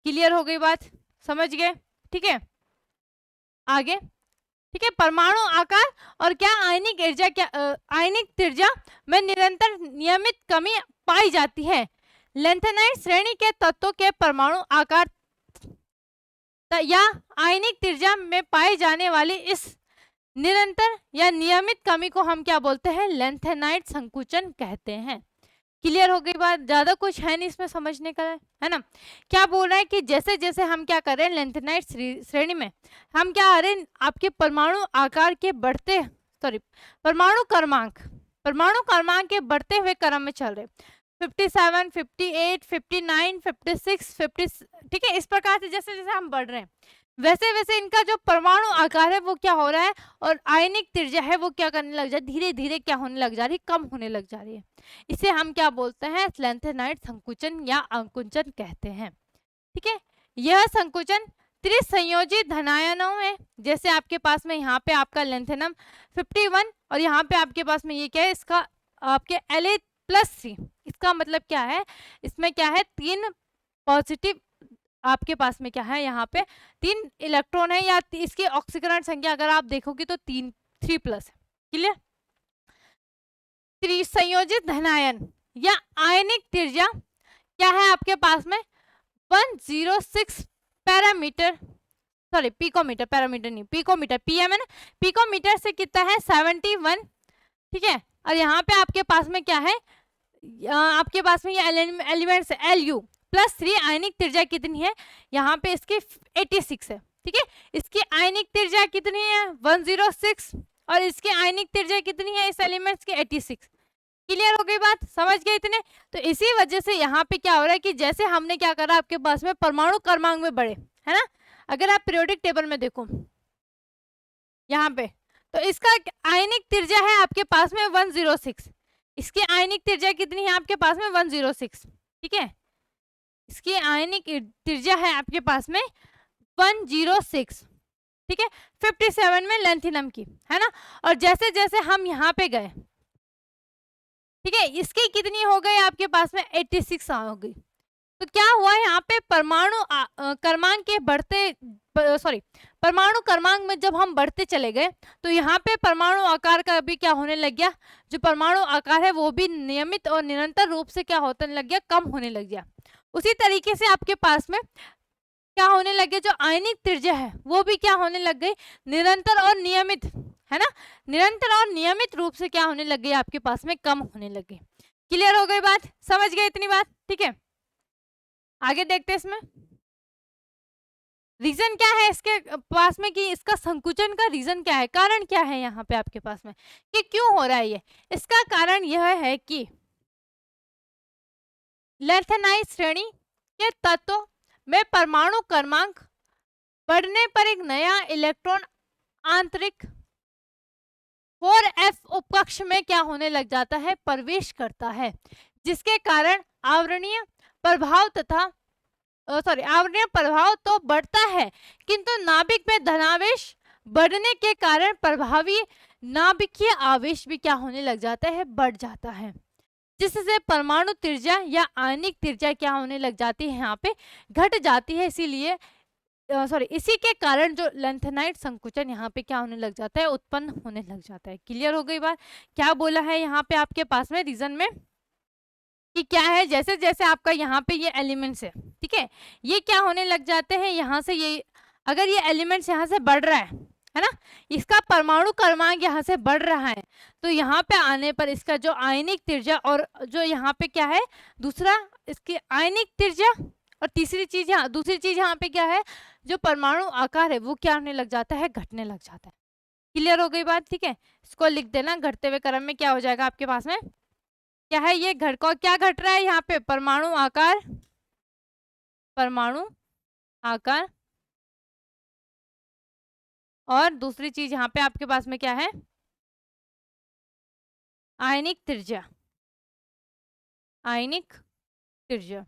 क्लियर हो गई बात, समझ गए? ठीक है, आगे, ठीक है, परमाणु आकार और क्या आयनिक ऊर्जा, क्या आयनिक त्रिज्या में निरंतर नियमित कमी पाई जाती है। लेंथेनाइट श्रेणी के तत्वों के परमाणु आकार या आयनिक त्रिज्या में पाई जाने वाली इस निरंतर या नियमित कमी को हम क्या बोलते हैं, लेंथेनाइट संकुचन कहते हैं। क्लियर हो गई बात, ज्यादा कुछ है नहीं इसमें समझने का, है ना। क्या बोल रहा है कि जैसे जैसे हम क्या कर रहे हैं, लेंथेनाइट श्रेणी में हम क्या आ रहे हैं, आपके परमाणु आकार के बढ़ते, सॉरी परमाणु क्रमांक के बढ़ते हुए क्रम में चल रहे, 57, 58, 59, 56, 50, ठीक है, इस प्रकार से जैसे जैसे हम बढ़ रहे हैं वैसे वैसे इनका जो परमाणु आकार है वो क्या हो रहा है और आयनिक त्रिज्या है वो क्या करने लग जा रही है, धीरे धीरे क्या होने लग जा रही है, कम होने लग जा रही है। इसे हम क्या बोलते हैं, लेंथेनाइट संकुचन या अंकुचन कहते हैं। ठीक है, यह संकुचन त्रिसंयोजित धनायनों में, जैसे आपके पास में यहाँ पे आपका लेंथेनम 51 और यहाँ पे आपके पास में ये क्या है, इसका आपके La+3, इसका मतलब क्या है, इसमें क्या है, 3 पॉजिटिव आपके पास में क्या है, यहाँ पे 3 इलेक्ट्रॉन है, या इसकी ऑक्सीकरण संख्या अगर आप देखोगे तो 3+ है। क्लियर, त्रिसंयोजित धनायन या आयनिक त्रिज्या क्या है आपके पास में, 106 पैरामीटर, सॉरी पिकोमीटर, पैरामीटर नहीं, पिकोमीटर, पीएम है ना, पिकोमीटर से कितना है, 71। ठीक है, और यहाँ पे आपके पास में क्या है, आपके पास में ये एलिमेंट्स Lu+3 आयनिक त्रिज्या कितनी है, यहाँ पे इसकी 86 है। ठीक है, इसकी आयनिक त्रिज्या कितनी है, 106, और इसकी आयनिक त्रिज्या कितनी है इस एलिमेंट्स की, 86। क्लियर हो गई बात, समझ गए इतने। तो इसी वजह से यहाँ पे क्या हो रहा है कि जैसे हमने क्या करा, आपके पास में परमाणु क्रमांक में बढ़े, है ना, अगर आप पीरियोडिक टेबल में देखो यहाँ पे, तो इसका आयनिक त्रिज्या है आपके पास में 106, इसकी आयनिक त्रिज्या कितनी है आपके पास में, 106। ठीक है, इसकी आयनिक त्रिज्या है आपके पास में 106। ठीक है, 57 में लेंथिनम की, है ना, और जैसे जैसे हम यहाँ पे गए, ठीक है, इसकी कितनी हो गई आपके पास में, 86 हो गई। तो क्या हुआ यहाँ पे, परमाणु क्रमांक के बढ़ते, सॉरी परमाणु क्रमांक में जब हम बढ़ते चले गए तो यहाँ पे परमाणु आकार का भी क्या होने लग गया, जो परमाणु आकार है वो भी नियमित और निरंतर रूप से क्या होने लग गया, कम होने लग गया। उसी तरीके से आपके पास में क्या होने लगे, जो आयनिक त्रिज्या है वो भी क्या होने लग गई, निरंतर और नियमित, है ना, निरंतर और नियमित रूप से क्या होने लग गई आपके पास में, कम होने लगे। क्लियर हो गई बात, समझ गए इतनी बात। ठीक है, आगे देखते हैं इसमें रीजन क्या है इसके पास में, कि इसका संकुचन का रीजन क्या है, कारण क्या है यहाँ पे आपके पास में कि क्यों हो रहा है ये। इसका कारण यह है कि लेंथेनाइट श्रेणी के तत्वों में परमाणु क्रमांक बढ़ने पर एक नया इलेक्ट्रॉन आंतरिक 4f उपकक्ष में क्या होने लग जाता है, प्रवेश करता है, जिसके कारण आवरणीय प्रभाव तथा आवरणीय प्रभाव तो बढ़ता है, किंतु नाभिक में धनावेश बढ़ने के कारण प्रभावी नाभिकीय आवेश भी क्या होने लग जाता है, बढ़ जाता है, जिससे परमाणु त्रिज्या या आयनिक त्रिज्या क्या होने लग जाती है, यहाँ पे घट जाती है। इसीलिए सॉरी इसी के कारण जो लेंथेनाइट संकुचन यहाँ पे क्या होने लग जाता है, उत्पन्न होने लग जाता है। क्लियर हो गई बात? क्या बोला है यहाँ पे आपके पास में रीजन में कि क्या है, जैसे जैसे आपका यहाँ पे ये एलिमेंट्स है, ठीक है, ये क्या होने लग जाते हैं यहाँ से, ये अगर ये एलिमेंट्स यहाँ से बढ़ रहा है ना, इसका परमाणु क्रमांक यहाँ से बढ़ रहा है, तो यहाँ पे आने पर इसका जो आयनिक त्रिज्या और जो यहाँ पे क्या है दूसरा इसकी आयनिक त्रिज्या और तीसरी चीज यहाँ दूसरी चीज यहाँ पे क्या है, जो परमाणु आकार है वो क्या होने लग जाता है, घटने लग जाता है। क्लियर हो गई बात? ठीक है, इसको लिख देना, घटते हुए क्रम में क्या हो जाएगा आपके पास में, क्या है ये घट को क्या घट रहा है यहाँ पे, परमाणु आकार, परमाणु आकार, और दूसरी चीज यहाँ पे आपके पास में क्या है, आयनिक त्रिज्या, आयनिक त्रिज्या।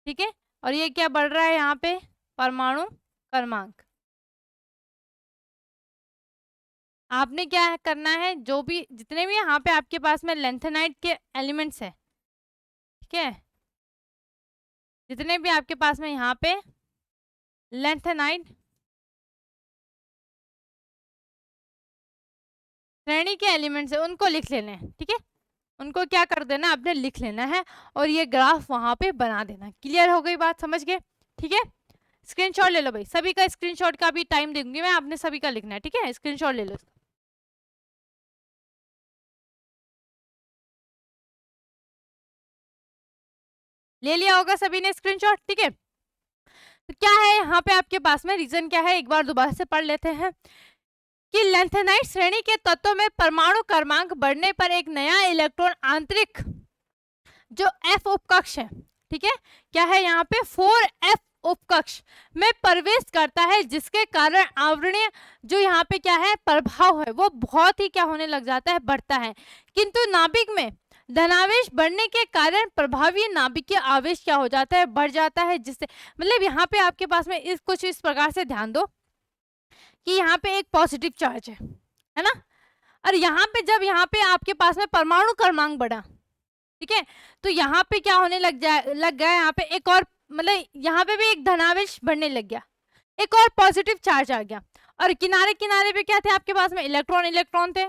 ठीक है, और ये क्या बढ़ रहा है यहाँ पे, परमाणु क्रमांक। आपने क्या करना है, जो भी जितने भी यहाँ पे आपके पास में लेंथेनाइट के एलिमेंट्स है, ठीक है, जितने भी आपके पास में यहाँ पे लेंथेनाइट श्रेणी के एलिमेंट्स है उनको लिख लेने हैं। ठीक है, उनको क्या कर देना, आपने लिख लेना है और ये ग्राफ वहां पे बना देना। क्लियर हो गई बात, समझ गए? ठीक है, स्क्रीनशॉट ले लो भाई, सभी का स्क्रीनशॉट का भी टाइम दूंगी मैं, आपने सभी का लिखना है। ठीक है, स्क्रीनशॉट ले लो। ले लिया होगा सभी ने स्क्रीनशॉट? ठीक है, तो क्या है यहाँ पे आपके पास में रीजन क्या है, एक बार दोबारा से पढ़ लेते हैं कि लेंथेनाइट श्रेणी के तत्वों में परमाणु क्रमांक बढ़ने पर एक नया इलेक्ट्रॉन आंतरिक जो F उपकक्ष है, ठीक है, क्या है यहाँ पे 4F उपकक्ष में प्रवेश करता है, जिसके कारण आवरणीय जो यहाँ पे क्या है प्रभाव है वो बहुत ही क्या होने लग जाता है, बढ़ता है। किंतु नाभिक में धनावेश बढ़ने के कारण प्रभावी नाभिकीय आवेश क्या हो जाता है, बढ़ जाता है, जिससे मतलब यहाँ पे आपके पास में कुछ इस प्रकार से ध्यान दो कि यहाँ पे एक पॉजिटिव चार्ज है ना, और यहाँ पे जब यहाँ पे आपके पास में परमाणु क्रमांक बढ़ा, ठीक है, तो यहाँ पे क्या होने लग गया, यहाँ पे एक और मतलब यहाँ पे भी एक धनावेश बढ़ने लग गया, एक और पॉजिटिव चार्ज आ गया, और किनारे किनारे पे क्या थे आपके पास में, इलेक्ट्रॉन इलेक्ट्रॉन थे।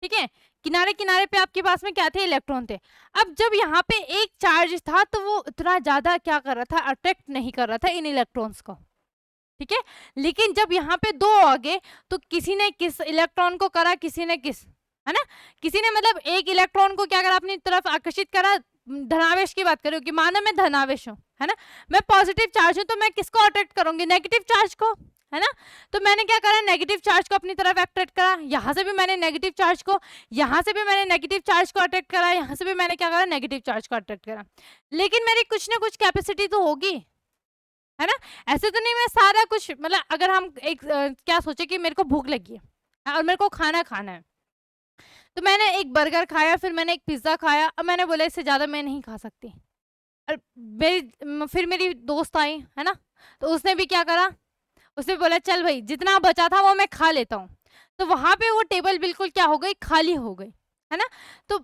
ठीक है, किनारे किनारे पे आपके पास में क्या थे, इलेक्ट्रॉन थे। अब जब यहाँ पे एक चार्ज था तो वो उतना ज्यादा क्या कर रहा था, अट्रैक्ट नहीं कर रहा था इन इलेक्ट्रॉन्स को। ठीक है, लेकिन जब यहाँ पे दो आ गए तो किसी ने किस इलेक्ट्रॉन को करा, किसी ने किस, है ना, किसी ने मतलब एक इलेक्ट्रॉन को क्या करा, अपनी तरफ आकर्षित करा। धनावेश की बात करूँ कि मानो मैं धनावेश हूँ, है ना, मैं पॉजिटिव चार्ज हूँ, तो मैं किसको अट्रैक्ट करूंगी, नेगेटिव चार्ज को, है ना, तो मैंने क्या करा, नेगेटिव चार्ज को अपनी तरफ अट्रैक्ट करा, यहाँ से भी मैंने नेगेटिव चार्ज को, यहाँ से भी मैंने नेगेटिव चार्ज को अट्रैक्ट करा, यहाँ से भी मैंने क्या करा, नेगेटिव चार्ज को अट्रैक्ट करा। लेकिन मेरी कुछ ना कुछ कैपेसिटी तो होगी, है ना, ऐसे तो नहीं मैं सारा कुछ मतलब अगर हम एक क्या सोचे कि मेरे को भूख लगी है और मेरे को खाना खाना है, तो मैंने एक बर्गर खाया, फिर मैंने एक पिज्जा खाया, अब मैंने बोला इससे ज्यादा मैं नहीं खा सकती, और फिर मेरी दोस्त आई, है ना, तो उसने भी क्या करा, उसने बोला चल भाई जितना बचा था वो मैं खा लेता हूँ, तो वहां पे वो टेबल बिल्कुल क्या हो गई, खाली हो गई, है ना। तो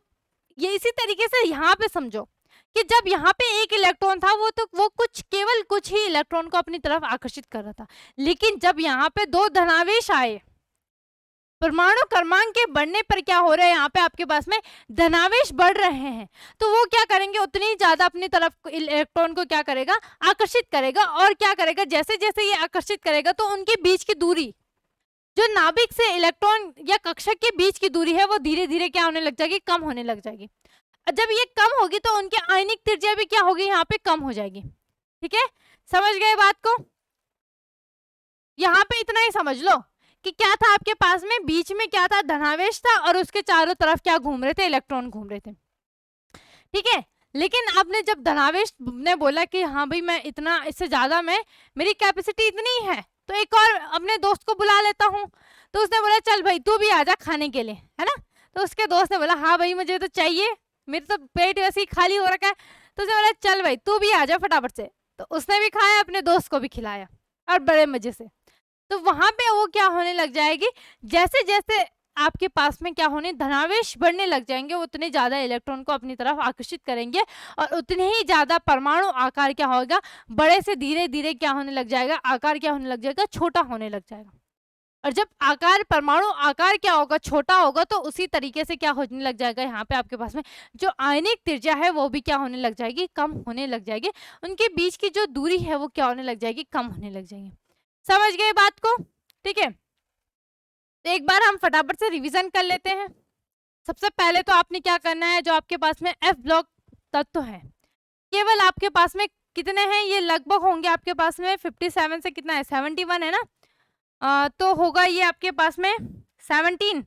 ये इसी तरीके से यहाँ पे समझो कि जब यहाँ पे एक इलेक्ट्रॉन था वो कुछ केवल कुछ ही इलेक्ट्रॉन को अपनी तरफ आकर्षित कर रहा था, लेकिन जब यहाँ पे दो धनावेश आए, परमाणु क्रमांक के बढ़ने पर क्या हो रहा है, यहाँ पे आपके पास में धनावेश बढ़ रहे हैं, तो वो क्या करेंगे, उतनी ज्यादा अपनी तरफ इलेक्ट्रॉन को क्या करेगा, आकर्षित करेगा, और क्या करेगा, जैसे जैसे ये आकर्षित करेगा तो उनके बीच की दूरी, जो नाभिक से इलेक्ट्रॉन या कक्षक के बीच की दूरी है, वो धीरे धीरे क्या होने लग जाएगी, कम होने लग जाएगी। जब ये कम होगी तो उनकी आयनिक त्रिज्या भी क्या होगी, यहाँ पे कम हो जाएगी। ठीक है, समझ गए बात को? यहाँ पे इतना ही समझ लो कि क्या था आपके पास में, बीच में क्या था, धनावेश था, और उसके चारों तरफ क्या घूम रहे थे, इलेक्ट्रॉन घूम रहे थे। ठीक है, लेकिन आपने जब धनावेश ने बोला कि हाँ भाई मैं इतना, इससे ज्यादा मैं, मेरी कैपेसिटी इतनी है, तो एक और अपने दोस्त को बुला लेता हूँ, तो उसने बोला चल भाई तू भी आजा खाने के लिए, है ना, तो उसके दोस्त ने बोला हाँ भाई मुझे तो चाहिए, मेरे तो पेट वैसे ही खाली हो रखा है, तो उसने बोला चल भाई तू भी आजा फटाफट से, तो उसने भी खाया, अपने दोस्त को भी खिलाया, और बड़े मजे से। तो वहां पे वो क्या होने लग जाएगी, जैसे जैसे आपके पास में क्या होने, धनावेश बढ़ने लग जाएंगे, उतने ज्यादा इलेक्ट्रॉन को अपनी तरफ आकर्षित करेंगे और उतने ही ज्यादा परमाणु आकार क्या होगा, बड़े से धीरे धीरे क्या होने लग जाएगा, आकार क्या होने लग जाएगा, छोटा होने लग जाएगा। और जब आकार, परमाणु आकार क्या होगा, छोटा होगा, तो उसी तरीके से क्या होने लग जाएगा, यहाँ पे आपके पास में जो आयनिक त्रिज्या है वो भी क्या होने लग जाएगी, कम होने लग जाएगी। उनके बीच की जो दूरी है वो क्या होने लग जाएगी, कम होने लग जाएगी। समझ गए बात को? ठीक है, तो एक बार हम फटाफट से रिवीजन कर लेते हैं। सबसे पहले तो आपने क्या करना है, जो आपके पास में एफ ब्लॉक तत्व है, केवल आपके पास में कितने हैं, ये लगभग होंगे आपके पास में 57 से कितना है, 71 है ना, तो होगा ये आपके पास में 17,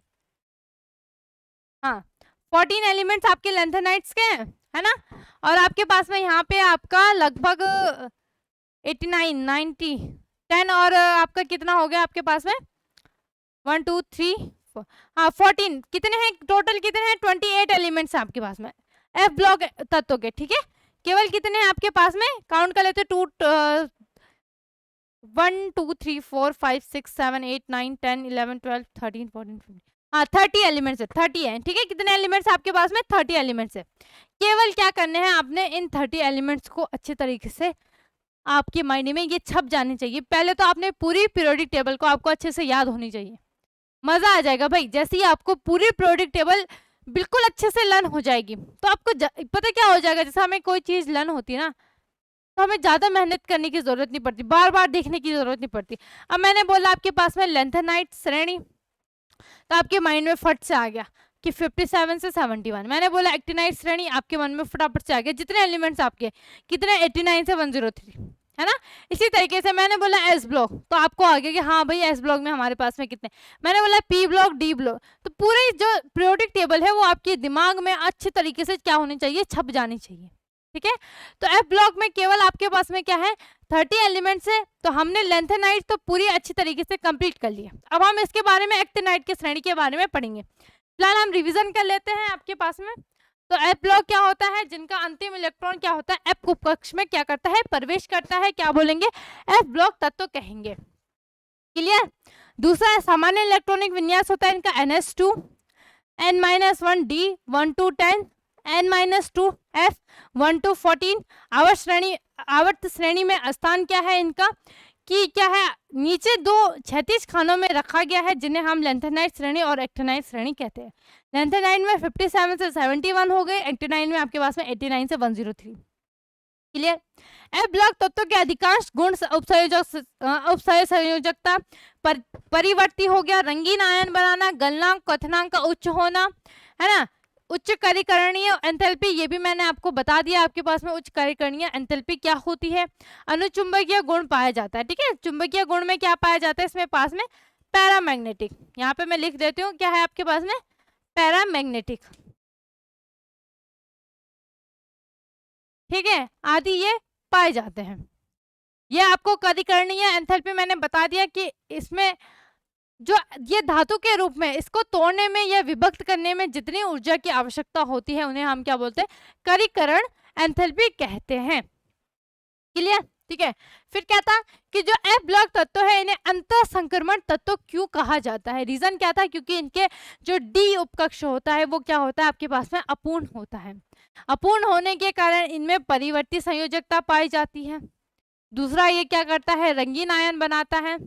हाँ 14 एलिमेंट्स आपके लैंथेनाइट्स के हैं, है ना। और आपके पास में यहाँ पे आपका लगभग 89, 90, 10 और आपका कितना हो गया आपके पास में 1 2 3 4, हाँ 14, कितने हैं टोटल, कितने हैं 28 एलिमेंट्स आपके पास में एफ ब्लॉक तत्व के। ठीक है, केवल कितने हैं आपके पास में, काउंट कर लेते, 1 2 3 4 5 6 7 8 9 10 11 12 13 14 15, हाँ 30 एलिमेंट्स है, 30 है। ठीक है, कितने एलिमेंट्स आपके पास में, 30 एलिमेंट्स है। केवल क्या करने हैं आपने, इन 30 एलिमेंट्स को अच्छे तरीके से आपके माइंड में ये छप जाने चाहिए। पहले तो आपने पूरी पीरियोडिक टेबल को आपको अच्छे से याद होनी चाहिए, मजा आ जाएगा भाई। जैसे ही आपको पूरी पीरियोडिक टेबल बिल्कुल अच्छे से लर्न हो जाएगी तो आपको पता क्या हो जाएगा, जैसे हमें कोई चीज लर्न होती है ना, तो हमें ज्यादा मेहनत करने की जरूरत नहीं पड़ती, बार बार देखने की जरूरत नहीं पड़ती। अब मैंने बोला आपके पास में लैंथेनाइट श्रेणी, तो आपके माइंड में फट से आ गया कि 57 से 71। मैंने बोला एक्टिनाइट श्रेणी, आपके मन में फटाफट से आ गया जितने एलिमेंट्स आपके, कितने 89 से 103, है ना। इसी तरीके से मैंने बोला एस ब्लॉक, तो आपको आ गया कि हाँ भाई एस ब्लॉक में हमारे पास में कितने। मैंने बोला पी ब्लॉक, डी ब्लॉक, तो पूरी जो पीरियोडिक टेबल है वो आपके दिमाग में अच्छे तरीके से क्या होनी चाहिए, छप जानी चाहिए। ठीक है, तो एफ ब्लॉक में केवल आपके पास में क्या है, 30 एलिमेंट्स है। तो हमने लैंथेनाइट तो पूरी अच्छी तरीके से कंप्लीट कर लिया। अब हम इसके बारे में एक्टिनाइट के श्रेणी के बारे में पढ़ेंगे। फिलहाल हम रिवीजन कर लेते हैं आपके पास में। तो एफ ब्लॉक क्या होता है, जिनका अंतिम इलेक्ट्रॉन क्या होता है, एफ कक्ष में क्या करता है, प्रवेश करता है, क्या बोलेंगे, एफ ब्लॉक तत्व कहेंगे। क्लियर। दूसरा सामान्य इलेक्ट्रॉनिक विन्यास होता है इनका NS2, N-1 D 1 to 10, N-2 F 1 to 14। आवर्त श्रेणी में स्थान क्या है इनका, कि क्या है, नीचे दो क्षैतिज खानों में रखा गया है, जिन्हें हम लैंथेनाइट श्रेणी और एक्टिनाइट श्रेणी कहते हैं। लैंथेनाइट में 57 से 71 हो गए, एक्टिनाइट में आपके पास में 89 से 103। क्लियर। एफ ब्लॉक तत्व के अधिकांश गुण उपसंयोजकता परिवर्ती हो गया, रंगीन आयन बनाना, गलनांक क्वथनांक का उच्च होना, है ना, उच्च कार्यकरणीय एंथैल्पी, ये भी मैंने आपको बता दिया आपके पास में उच्च कार्यकरणीय एंथैल्पी क्या होती है। अनुचुंबकीय गुण पाया जाता है। ठीक है, चुंबकीय गुण में क्या पाया जाता है, इसमें पास में पैरामैग्नेटिक, यहाँ पे मैं लिख देती हूँ क्या है आपके पास में, पैरामैग्नेटिक। ठीक है, आदि ये पाए जाते हैं। ये आपको कार्यकरणीय एंथैल्पी मैंने बता दिया कि इसमें जो ये धातु के रूप में इसको तोड़ने में या विभक्त करने में जितनी ऊर्जा की आवश्यकता होती है उन्हें हम क्या बोलते हैं, करीकरण एंथैल्पी कहते हैं। क्लियर। ठीक है, फिर क्या था कि जो एफ ब्लॉक तत्व है इन्हें अंतर संक्रमण तत्व क्यों कहा जाता है, रीजन क्या था, क्योंकि इनके जो डी उपकक्ष होता है वो क्या होता है आपके पास में अपूर्ण होता है। अपूर्ण होने के कारण इनमें परिवर्ती संयोजकता पाई जाती है। दूसरा ये क्या करता है, रंगीन आयन बनाता है।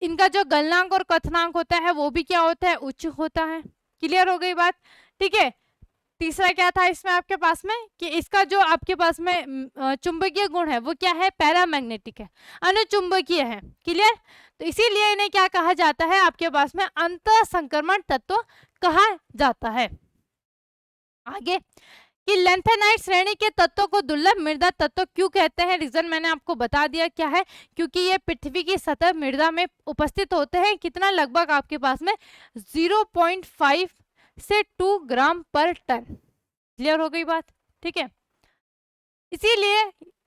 इनका जो गलनांक और क्वथनांक होता है वो भी क्या होता है, उच्च होता है। क्लियर हो गई बात। ठीक है, तीसरा क्या था इसमें आपके पास में, कि इसका जो आपके पास में चुंबकीय गुण है वो क्या है, पैरामैग्नेटिक है, अनुचुंबकीय है। क्लियर। तो इसीलिए इन्हें क्या कहा जाता है आपके पास में, अंतर संक्रमण तत्व कहा जाता है। आगे कि लैंथेनाइट श्रेणी के तत्वों को दुर्लभ मृदा तत्व क्यों कहते हैं, रीजन मैंने आपको बता दिया क्या है, क्योंकि ये पृथ्वी की सतह मृदा में उपस्थित होते हैं। कितना, लगभग आपके पास में 0.5 से 2 ग्राम पर टन। क्लियर हो गई बात। ठीक है, इसीलिए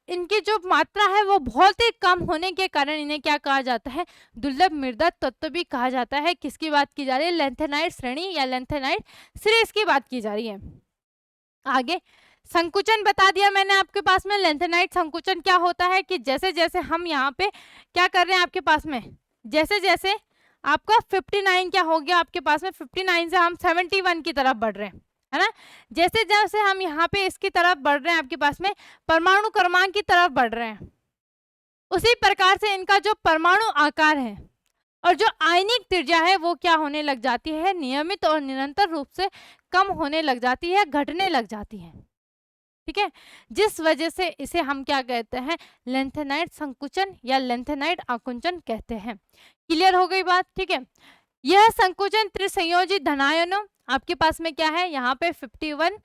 इनकी जो मात्रा है वो बहुत ही कम होने के कारण इन्हें क्या कहा जाता है, दुर्लभ मृदा तत्व भी कहा जाता है। किसकी बात की जा रही है, लैंथेनाइट श्रेणी या लैंथेनाइट सीरीज की बात की जा रही है। आगे संकुचन बता दिया मैंने आपके पास में। लैंथेनाइट संकुचन क्या होता है कि जैसे जैसे हम यहाँ पे क्या कर रहे हैं आपके पास में, जैसे जैसे आपका 59 क्या हो गया आपके पास में, 59 से हम 71 की तरफ बढ़ रहे हैं, है ना। जैसे जैसे हम यहाँ पे इसकी तरफ बढ़ रहे हैं आपके पास में परमाणु क्रमांक की तरफ बढ़ रहे हैं, उसी प्रकार से इनका जो परमाणु आकार है और जो आयनिक त्रिज्या है वो क्या होने लग जाती है, नियमित और निरंतर रूप से कम होने लग जाती है, घटने लग जाती है, ठीक है। जिस वजह से इसे हम क्या कहते हैं, लेंथेनाइड संकुचन या लेंथेनाइड आकुंचन कहते हैं। क्लियर हो गई बात, ठीक है। यह संकुचन त्रिसंयोजित धनायनों आपके पास में क्या है, यहाँ पे 51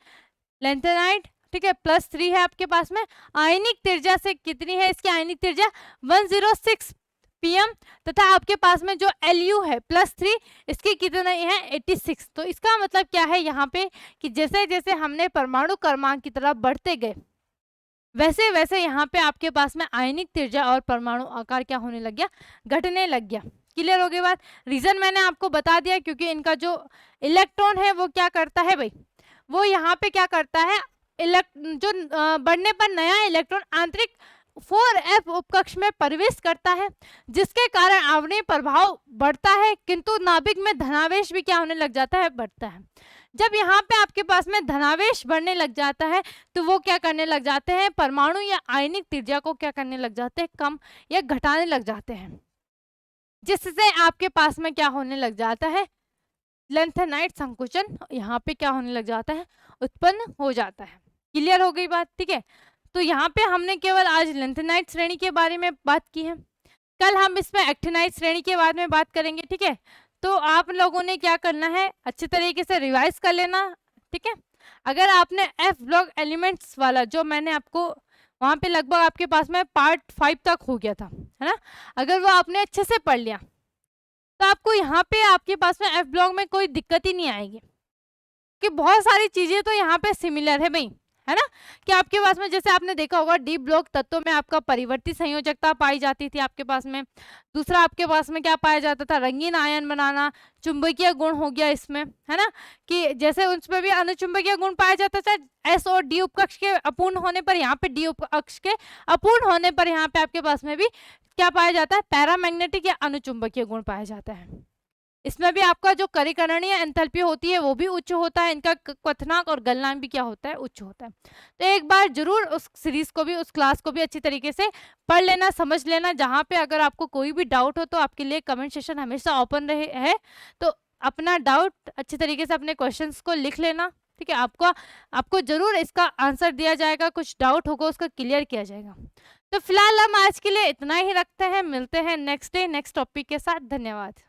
लेंथेनाइड, ठीक है, +3 है आपके पास में। आयनिक त्रिज्या से कितनी है इसकी आयनिक त्रिज्या 106 pm, तथा आपके पास में जो Lu है +3, इसकी कितनी है 86। तो इसका मतलब क्या है यहाँ पे कि जैसे जैसे हमने परमाणु क्रमांक की तरफ बढ़ते गए वैसे वैसे यहाँ पे आपके पास में आयनिक त्रिज्या और परमाणु आकार क्या होने लग गया, घटने लग गया। क्लियर हो गई बात। रीजन मैंने आपको बता दिया, क्योंकि इनका जो इलेक्ट्रॉन है वो क्या करता है भाई, वो यहाँ पे क्या करता है, जो बढ़ने पर नया इलेक्ट्रॉन आंतरिक 4f उपकक्ष में प्रवेश करता है, जिसके कारण आवरणीय प्रभाव बढ़ता है, किंतु नाभिक में धनावेश भी क्या होने लग जाता है, बढ़ता है। जब यहाँ पे आपके पास में धनावेश बढ़ने लग जाता है तो वो क्या करने लग जाते हैं, परमाणु या आयनिक त्रिज्या को क्या करने लग जाते हैं, कम या घटाने लग जाते हैं, जिससे आपके पास में क्या होने लग जाता है, लेंथेनाइड संकुचन यहाँ पे क्या होने लग जाता है, उत्पन्न हो जाता है। क्लियर हो गई बात, ठीक है। तो यहाँ पे हमने केवल आज लेंथेनाइड श्रेणी के बारे में बात की है, कल हम इसमें एक्टिनाइड श्रेणी के बारे में बात करेंगे, ठीक है। तो आप लोगों ने क्या करना है, अच्छे तरीके से रिवाइज कर लेना, ठीक है। अगर आपने एफ ब्लॉक एलिमेंट्स वाला जो मैंने आपको वहाँ पे लगभग आपके पास में पार्ट 5 तक हो गया था, है ना, अगर वो आपने अच्छे से पढ़ लिया तो आपको यहाँ पे आपके पास में एफ ब्लॉक में कोई दिक्कत ही नहीं आएगी, कि बहुत सारी चीजें तो यहाँ पे सिमिलर है भाई, है ना। कि आपके पास में जैसे आपने देखा होगा डी ब्लॉक तत्वों में आपका परिवर्ती संयोजकता पाई जाती थी आपके पास में। दूसरा आपके पास में क्या पाया जाता था, रंगीन आयन बनाना, चुंबकीय गुण हो गया इसमें, है ना, कि जैसे उसमें भी अनुचुंबकीय गुण पाया जाता था, एस और डी उपकक्ष के अपूर्ण होने पर, यहाँ पे डी उपकक्ष के अपूर्ण होने पर यहाँ पे आपके पास में भी क्या पाया जाता है, पैरामैग्नेटिक या अनुचुंबकीय गुण पाया जाता है। इसमें भी आपका जो करीकरणीय एंथैल्पी होती है वो भी उच्च होता है, इनका क्वथनांक और गलनांक भी क्या होता है, उच्च होता है। तो एक बार जरूर उस सीरीज को भी, उस क्लास को भी अच्छी तरीके से पढ़ लेना, समझ लेना। जहाँ पे अगर आपको कोई भी डाउट हो तो आपके लिए कमेंट सेशन हमेशा ओपन रहे है, तो अपना डाउट अच्छी तरीके से अपने क्वेश्चंस को लिख लेना, ठीक है। आपको जरूर इसका आंसर दिया जाएगा, कुछ डाउट होगा उसका क्लियर किया जाएगा। तो फिलहाल हम आज के लिए इतना ही रखते हैं, मिलते हैं नेक्स्ट डे नेक्स्ट टॉपिक के साथ। धन्यवाद।